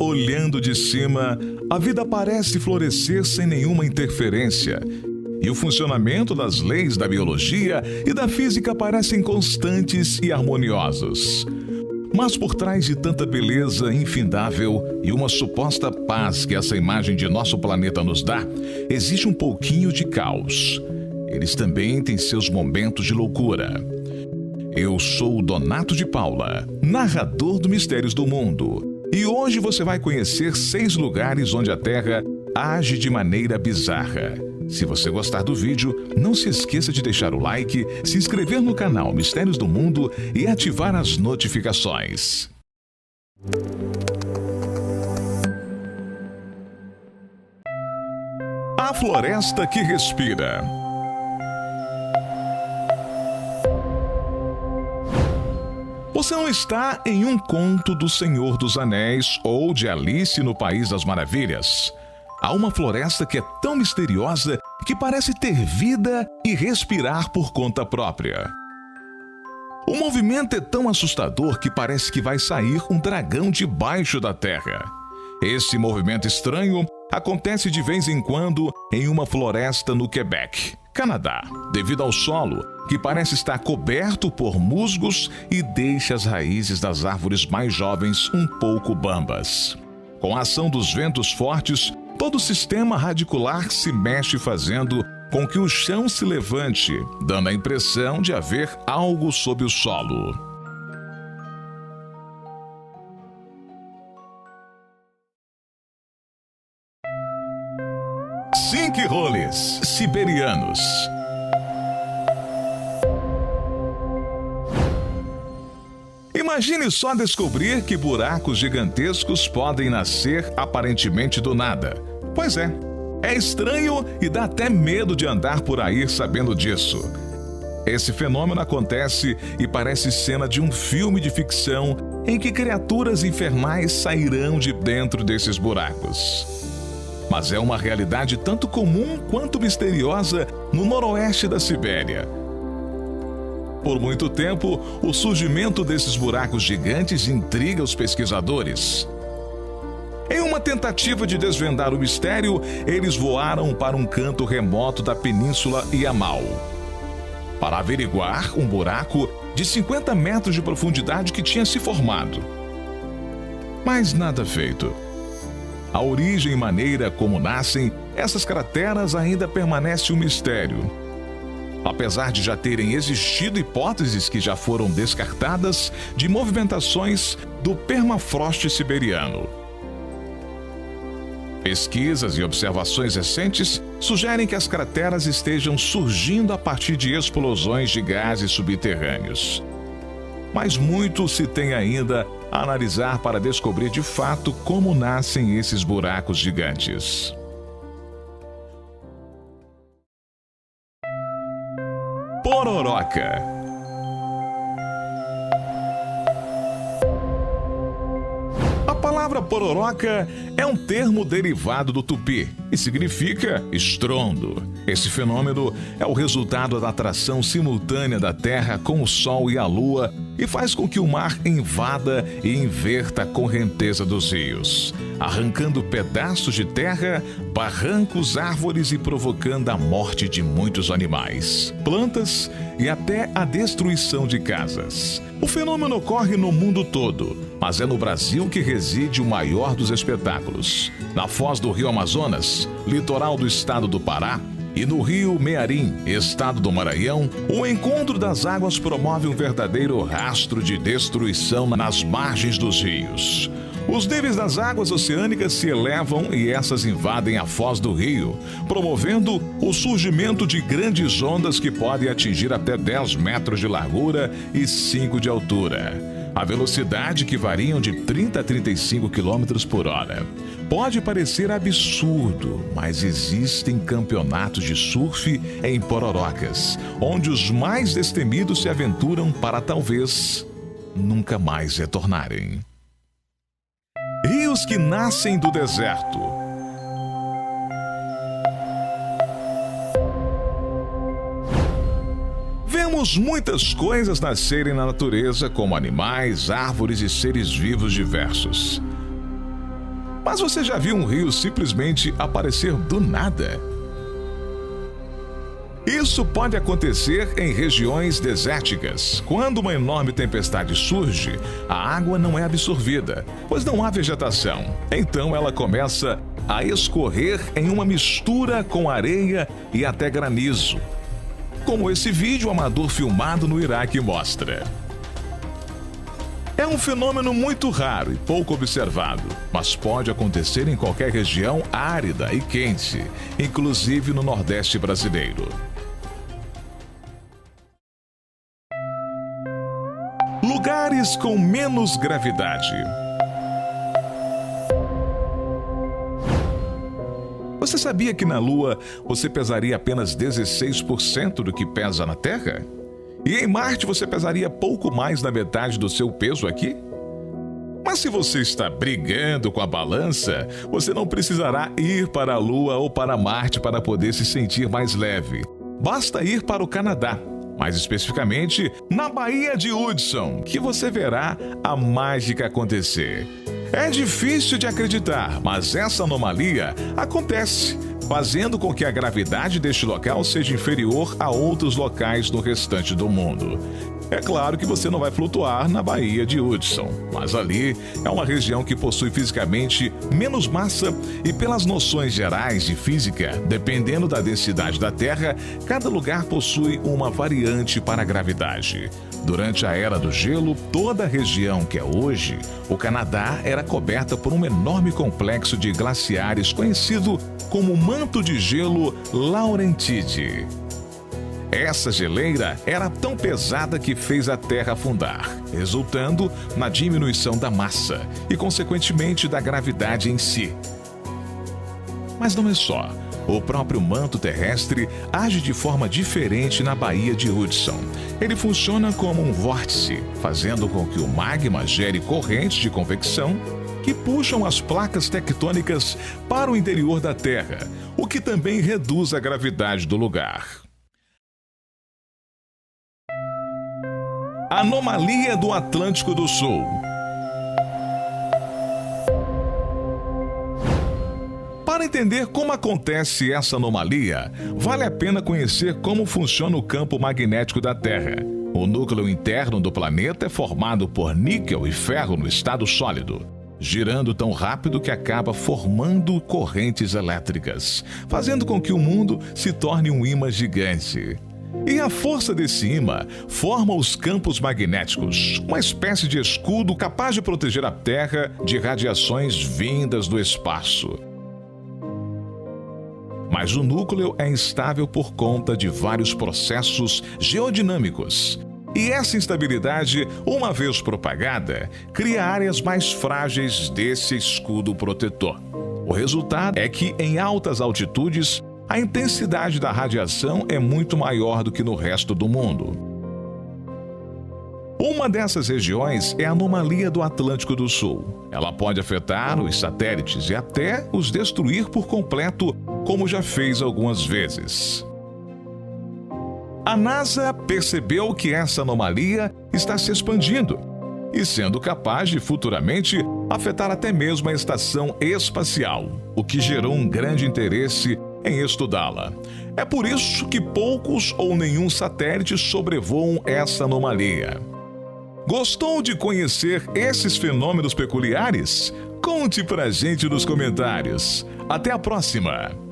Olhando de cima, a vida parece florescer sem nenhuma interferência. E o funcionamento das leis da biologia e da física parecem constantes e harmoniosos. Mas por trás de tanta beleza infindável e uma suposta paz que essa imagem de nosso planeta nos dá, existe um pouquinho de caos. Eles também têm seus momentos de loucura. Eu sou o Donato de Paula, narrador do Mistérios do Mundo. E hoje você vai conhecer 6 lugares onde a Terra age de maneira bizarra. Se você gostar do vídeo, não se esqueça de deixar o like, se inscrever no canal Mistérios do Mundo e ativar as notificações. A floresta que respira. Você não está em um conto do Senhor dos Anéis ou de Alice no País das Maravilhas. Há uma floresta que é tão misteriosa que parece ter vida e respirar por conta própria. O movimento é tão assustador que parece que vai sair um dragão debaixo da terra. Esse movimento estranho acontece de vez em quando em uma floresta no Quebec, Canadá, devido ao solo, que parece estar coberto por musgos e deixa as raízes das árvores mais jovens um pouco bambas. Com a ação dos ventos fortes, todo o sistema radicular se mexe, fazendo com que o chão se levante, dando a impressão de haver algo sob o solo. Sinkholes siberianos. Imagine só descobrir que buracos gigantescos podem nascer aparentemente do nada. Pois é estranho e dá até medo de andar por aí sabendo disso. Esse fenômeno acontece e parece cena de um filme de ficção em que criaturas infernais sairão de dentro desses buracos. Mas é uma realidade tanto comum quanto misteriosa no noroeste da Sibéria. Por muito tempo, o surgimento desses buracos gigantes intriga os pesquisadores. Em uma tentativa de desvendar o mistério, eles voaram para um canto remoto da Península Yamal para averiguar um buraco de 50 metros de profundidade que tinha se formado. Mas nada feito. A origem e maneira como nascem essas crateras ainda permanece um mistério. Apesar de já terem existido hipóteses que já foram descartadas de movimentações do permafrost siberiano. Pesquisas e observações recentes sugerem que as crateras estejam surgindo a partir de explosões de gases subterrâneos. Mas muito se tem ainda a analisar para descobrir de fato como nascem esses buracos gigantes. Pororoca. A palavra pororoca é um termo derivado do tupi e significa estrondo. Esse fenômeno é o resultado da atração simultânea da Terra com o Sol e a Lua e faz com que o mar invada e inverta a correnteza dos rios, arrancando pedaços de terra, barrancos, árvores e provocando a morte de muitos animais, plantas e até a destruição de casas. O fenômeno ocorre no mundo todo, mas é no Brasil que reside o maior dos espetáculos. Na foz do Rio Amazonas, litoral do estado do Pará, e no rio Mearim, estado do Maranhão, o encontro das águas promove um verdadeiro rastro de destruição nas margens dos rios. Os níveis das águas oceânicas se elevam e essas invadem a foz do rio, promovendo o surgimento de grandes ondas que podem atingir até 10 metros de largura e 5 de altura. A velocidade que variam de 30 a 35 km por hora. Pode parecer absurdo, mas existem campeonatos de surf em pororocas, onde os mais destemidos se aventuram para talvez nunca mais retornarem. Rios que nascem do deserto. Vemos muitas coisas nascerem na natureza, como animais, árvores e seres vivos diversos. Mas você já viu um rio simplesmente aparecer do nada? Isso pode acontecer em regiões desérticas. Quando uma enorme tempestade surge, a água não é absorvida, pois não há vegetação. Então ela começa a escorrer em uma mistura com areia e até granizo, como esse vídeo amador filmado no Iraque mostra. É um fenômeno muito raro e pouco observado, mas pode acontecer em qualquer região árida e quente, inclusive no Nordeste brasileiro. Lugares com menos gravidade. Você sabia que na Lua você pesaria apenas 16% do que pesa na Terra? E em Marte você pesaria pouco mais da metade do seu peso aqui? Mas se você está brigando com a balança, você não precisará ir para a Lua ou para Marte para poder se sentir mais leve. Basta ir para o Canadá, mais especificamente na Baía de Hudson, que você verá a mágica acontecer. É difícil de acreditar, mas essa anomalia acontece, fazendo com que a gravidade deste local seja inferior a outros locais no restante do mundo. É claro que você não vai flutuar na Baía de Hudson, mas ali é uma região que possui fisicamente menos massa e, pelas noções gerais de física, dependendo da densidade da Terra, cada lugar possui uma variante para a gravidade. Durante a Era do Gelo, toda a região que é hoje, o Canadá, era coberta por um enorme complexo de glaciares conhecido como Manto de Gelo Laurentide. Essa geleira era tão pesada que fez a Terra afundar, resultando na diminuição da massa e, consequentemente, da gravidade em si. Mas não é só. O próprio manto terrestre age de forma diferente na Baía de Hudson. Ele funciona como um vórtice, fazendo com que o magma gere correntes de convecção que puxam as placas tectônicas para o interior da Terra, o que também reduz a gravidade do lugar. Anomalia do Atlântico do Sul. Para entender como acontece essa anomalia, vale a pena conhecer como funciona o campo magnético da Terra. O núcleo interno do planeta é formado por níquel e ferro no estado sólido, girando tão rápido que acaba formando correntes elétricas, fazendo com que o mundo se torne um ímã gigante. E a força desse ímã forma os campos magnéticos, uma espécie de escudo capaz de proteger a Terra de radiações vindas do espaço. Mas o núcleo é instável por conta de vários processos geodinâmicos. E essa instabilidade, uma vez propagada, cria áreas mais frágeis desse escudo protetor. O resultado é que, em altas altitudes, a intensidade da radiação é muito maior do que no resto do mundo. Uma dessas regiões é a anomalia do Atlântico do Sul. Ela pode afetar os satélites e até os destruir por completo, como já fez algumas vezes. A NASA percebeu que essa anomalia está se expandindo e sendo capaz de futuramente afetar até mesmo a estação espacial, o que gerou um grande interesse em estudá-la. É por isso que poucos ou nenhum satélite sobrevoam essa anomalia. Gostou de conhecer esses fenômenos peculiares? Conte pra gente nos comentários. Até a próxima!